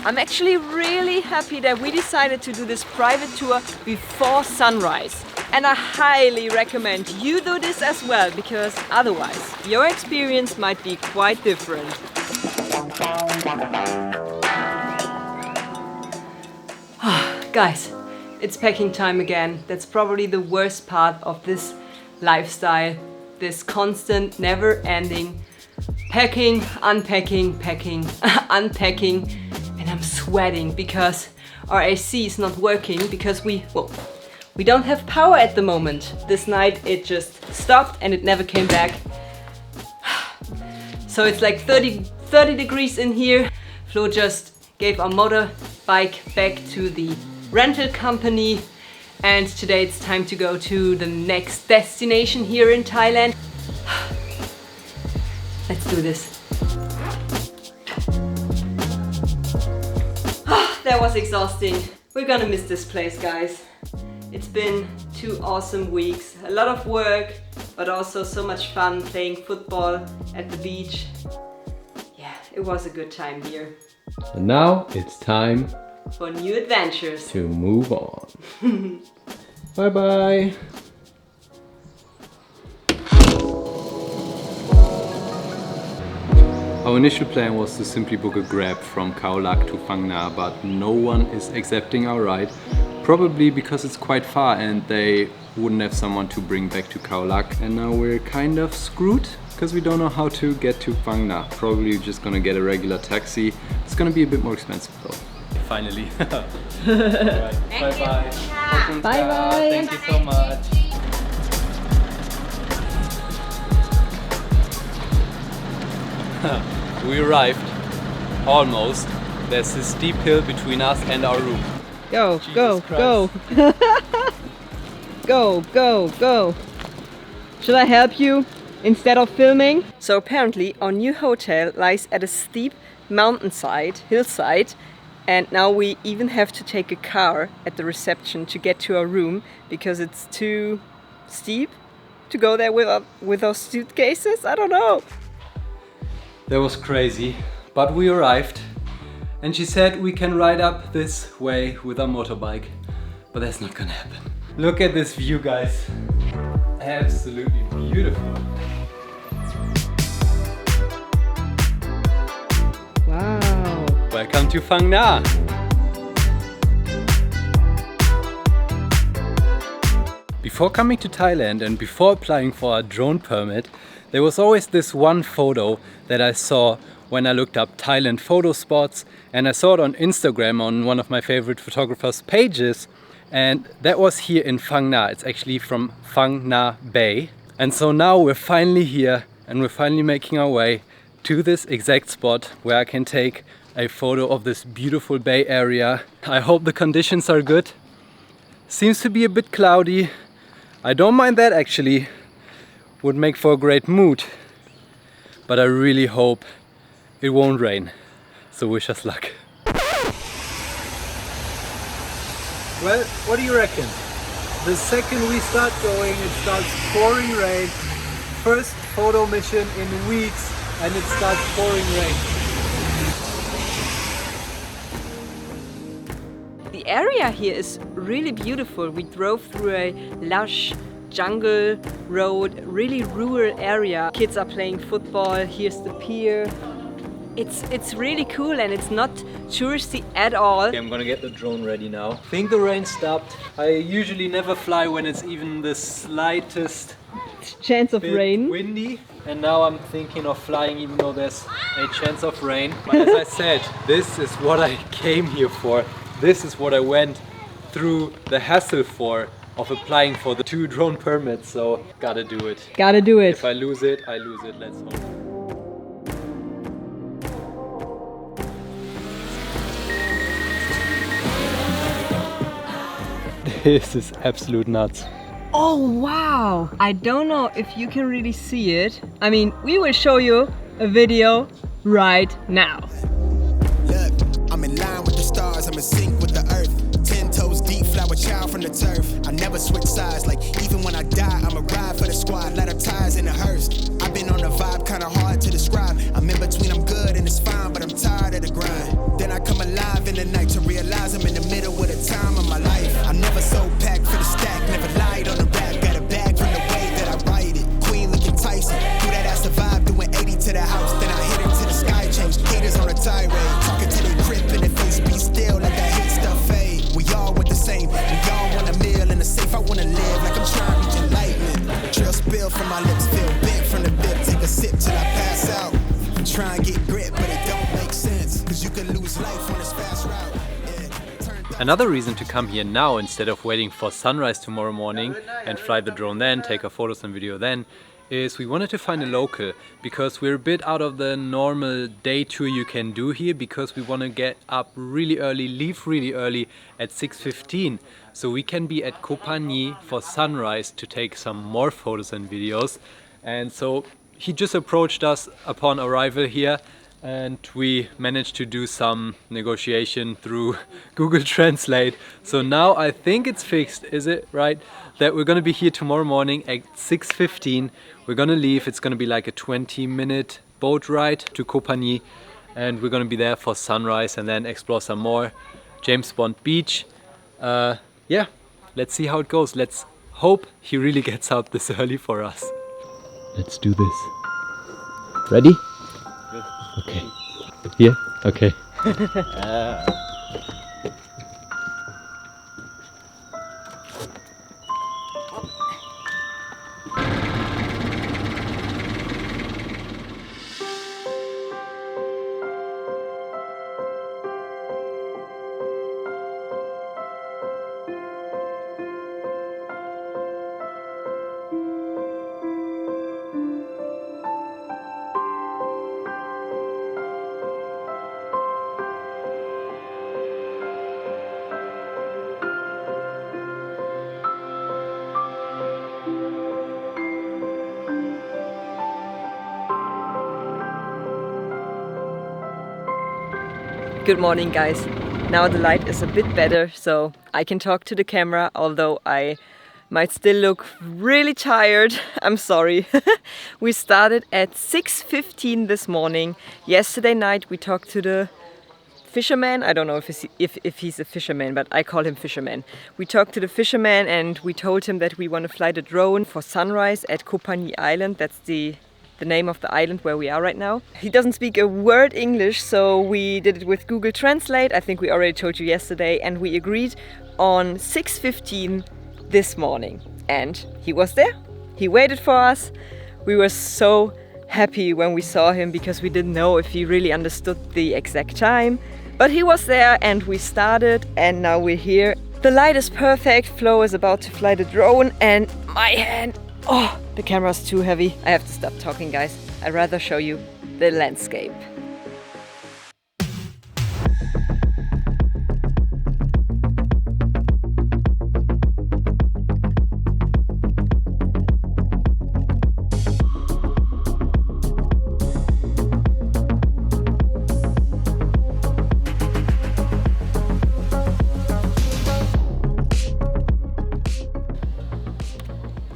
I'm actually really happy that we decided to do this private tour before sunrise. And I highly recommend you do this as well, because otherwise your experience might be quite different. Guys, it's packing time again. That's probably the worst part of this lifestyle. This constant, never-ending packing, unpacking, packing, unpacking. And I'm sweating because our AC is not working because we don't have power at the moment. This night it just stopped and it never came back. So it's like 30 degrees in here. Flo just gave our motorbike back to the rental company. And today it's time to go to the next destination here in Thailand. Let's do this. That was exhausting. We're gonna miss this place, guys. It's been 2 awesome weeks. A lot of work, but also so much fun playing football at the beach. Yeah, it was a good time here. And now it's time for new adventures. To move on. Bye bye. Our initial plan was to simply book a Grab from Khao Lak to Phang Nga, but no one is accepting our ride. Probably because it's quite far and they wouldn't have someone to bring back to Khao Lak. And now we're kind of screwed because we don't know how to get to Phang Nga. Probably just gonna get a regular taxi. It's gonna be a bit more expensive though. Finally. Alright, bye bye. Bye bye. Thank you so much. We arrived. Almost. There's this steep hill between us and our room. Go, Jesus go, Christ. go. Go, go, go. Should I help you instead of filming? So apparently our new hotel lies at a steep hillside, and now we even have to take a car at the reception to get to our room because it's too steep to go there with our suitcases. I don't know. That was crazy, but we arrived and she said we can ride up this way with our motorbike, but that's not gonna happen. Look at this view, guys. Absolutely beautiful. Wow. Welcome to Phang Nga. Before coming to Thailand and before applying for a drone permit, there was always this one photo that I saw when I looked up Thailand photo spots, and I saw it on Instagram on one of my favorite photographers' pages, and that was here in Phang Nga. It's actually from Phang Nga Bay. And so now we're finally here and we're finally making our way to this exact spot where I can take a photo of this beautiful bay area. I hope the conditions are good. Seems to be a bit cloudy. I don't mind that actually. Would make for a great mood. But I really hope it won't rain. So wish us luck. Well, what do you reckon? The second we start going, it starts pouring rain. First photo mission in weeks and it starts pouring rain. The area here is really beautiful. We drove through a lush jungle road, really rural area. Kids are playing football. Here's the pier. It's really cool and it's not touristy at all. Okay, I'm gonna get the drone ready now. I think the rain stopped. I usually never fly when it's even the slightest chance of bit rain. windy. And now I'm thinking of flying even though there's a chance of rain. But as I said, this is what I came here for. This is what I went through the hassle for, of applying for the 2 drone permits. So gotta do it. Gotta do it. If I lose it, I lose it. Let's hope. This is absolute nuts. Oh wow! I don't know if you can really see it. I mean, we will show you a video right now. Look, I'm in line with the stars, I'm in sync with the earth. 10 toes deep, flower child from the turf. I never switch sides, like even when I die, I'm a ride for the squad, ladder ties in the hearse. I've been on the vibe, kinda hard to describe. I'm in between, I'm good and it's fine, but I'm tired of the grind. Then I come alive the night to realize I'm in the middle of the time of my life. I never so packed for the stack, never lied on the rap. Got a bag from the way that I write it. Queen looking Tyson, do that ass survive, doing 80 to the house. Then I hit her to the sky, change haters on a tirade. Talking to their crib in the face, be still, like that hate stuff fade. We all want the same, we all want a meal in the safe. I wanna live like I'm trying to reach enlightenment. Trail spill from my lips, feel big from the bib. Take a sip till I pass out. Try and get grit, but it don't make sense. Cause you can lose life on this fast route. Another reason to come here now instead of waiting for sunrise tomorrow morning and fly the drone then, take our photos and video then, is we wanted to find a local because we're a bit out of the normal day tour you can do here, because we want to get up really early, leave really early at 6:15 so we can be at Koh Phangan for sunrise to take some more photos and videos. And so he just approached us upon arrival here, and we managed to do some negotiation through Google Translate. So now I think it's fixed, is it right? That we're gonna be here tomorrow morning at 6:15. We're gonna leave, it's gonna be like a 20-minute boat ride to Koh Phangan, and we're gonna be there for sunrise and then explore some more James Bond Beach. Yeah, let's see how it goes. Let's hope he really gets up this early for us. Let's do this. Ready? Okay. Yeah? Okay. Good morning, guys. Now the light is a bit better, so I can talk to the camera, although I might still look really tired. I'm sorry. We started at 6:15 this morning. Yesterday night we talked to the fisherman. I don't know if he's a fisherman, but I call him fisherman. We talked to the fisherman and we told him that we want to fly the drone for sunrise at Koh Phangan Island. That's the name of the island where we are right now. He doesn't speak a word English, so we did it with Google Translate. I think we already told you yesterday, and we agreed on 6:15 this morning. And he was there. He waited for us. We were so happy when we saw him because we didn't know if he really understood the exact time. But he was there and we started, and now we're here. The light is perfect. Flo is about to fly the drone and my hand, oh, the camera's too heavy. I have to stop talking, guys. I'd rather show you the landscape.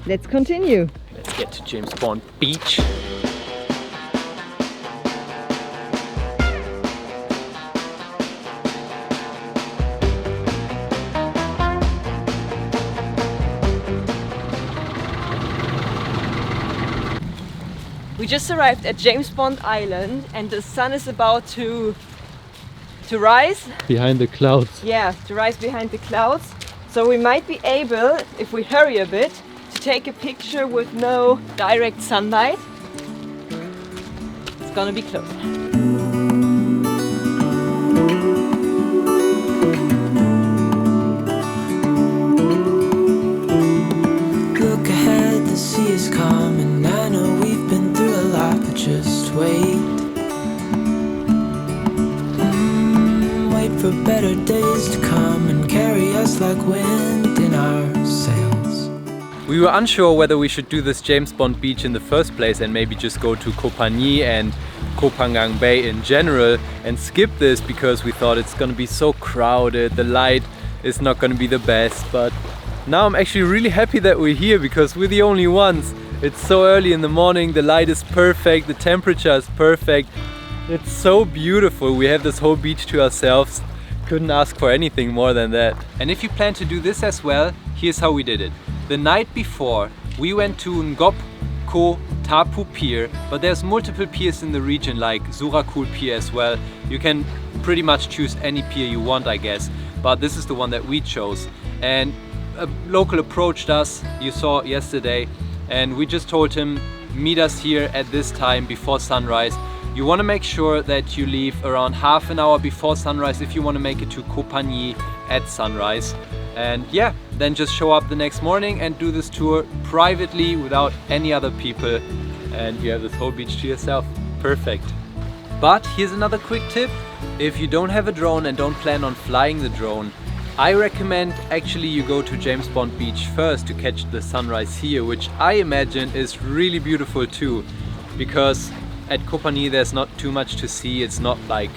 Let's continue. Let's get to James Bond Beach. We just arrived at James Bond Island and the sun is about to rise. Behind the clouds. Yeah, to rise behind the clouds. So we might be able, if we hurry a bit, to take a picture with no direct sunlight. It's gonna be close. Look ahead, the sea is calm, and I know we've been through a lot, but just wait. Wait for better days to come and carry us like wind in our sails. We were unsure whether we should do this James Bond Beach in the first place and maybe just go to Koh Phangan and Koh Phangan Bay in general and skip this because we thought it's gonna be so crowded, the light is not gonna be the best. But now I'm actually really happy that we're here because we're the only ones. It's so early in the morning, the light is perfect, the temperature is perfect. It's so beautiful. We have this whole beach to ourselves. couldn't ask for anything more than that. And if you plan to do this as well, here's how we did it. The night before, we went to Ngop Ko Tapu Pier, but there's multiple piers in the region like Surakul Pier as well. You can pretty much choose any pier you want, I guess, but this is the one that we chose. And a local approached us, you saw yesterday, and we just told him, meet us here at this time before sunrise. You want to make sure that you leave around half an hour before sunrise if you want to make it to Koh Phangi at sunrise. And yeah, then just show up the next morning and do this tour privately without any other people, and you have this whole beach to yourself. Perfect. But here's another quick tip. If you don't have a drone and don't plan on flying the drone, I recommend actually you go to James Bond Beach first to catch the sunrise here, which I imagine is really beautiful too, because at Koh Phangi there's not too much to see. It's not like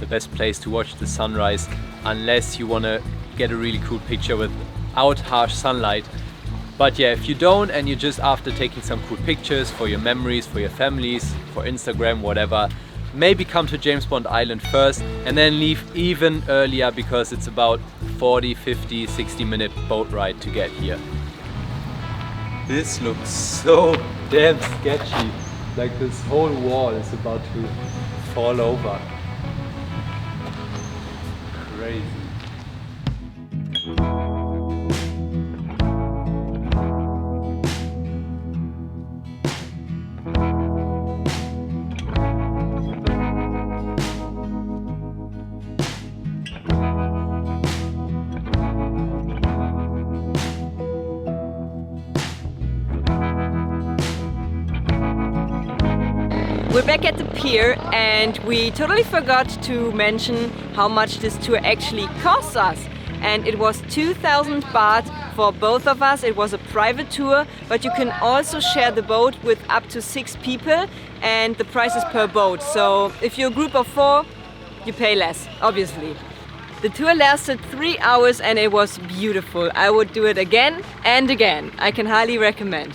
the best place to watch the sunrise unless you want to get a really cool picture without harsh sunlight. But yeah, if you don't and you're just after taking some cool pictures for your memories, for your families, for Instagram, whatever, maybe come to James Bond Island first and then leave even earlier, because it's about 40, 50, 60-minute boat ride to get here. This looks so damn sketchy. Like this whole wall is about to fall over. Crazy. We're back at the pier and we totally forgot to mention how much this tour actually costs us. And it was 2,000 baht for both of us. It was a private tour, but you can also share the boat with up to 6 people, and the price is per boat. So if you're a group of 4, you pay less, obviously. The tour lasted 3 hours and it was beautiful. I would do it again and again. I can highly recommend.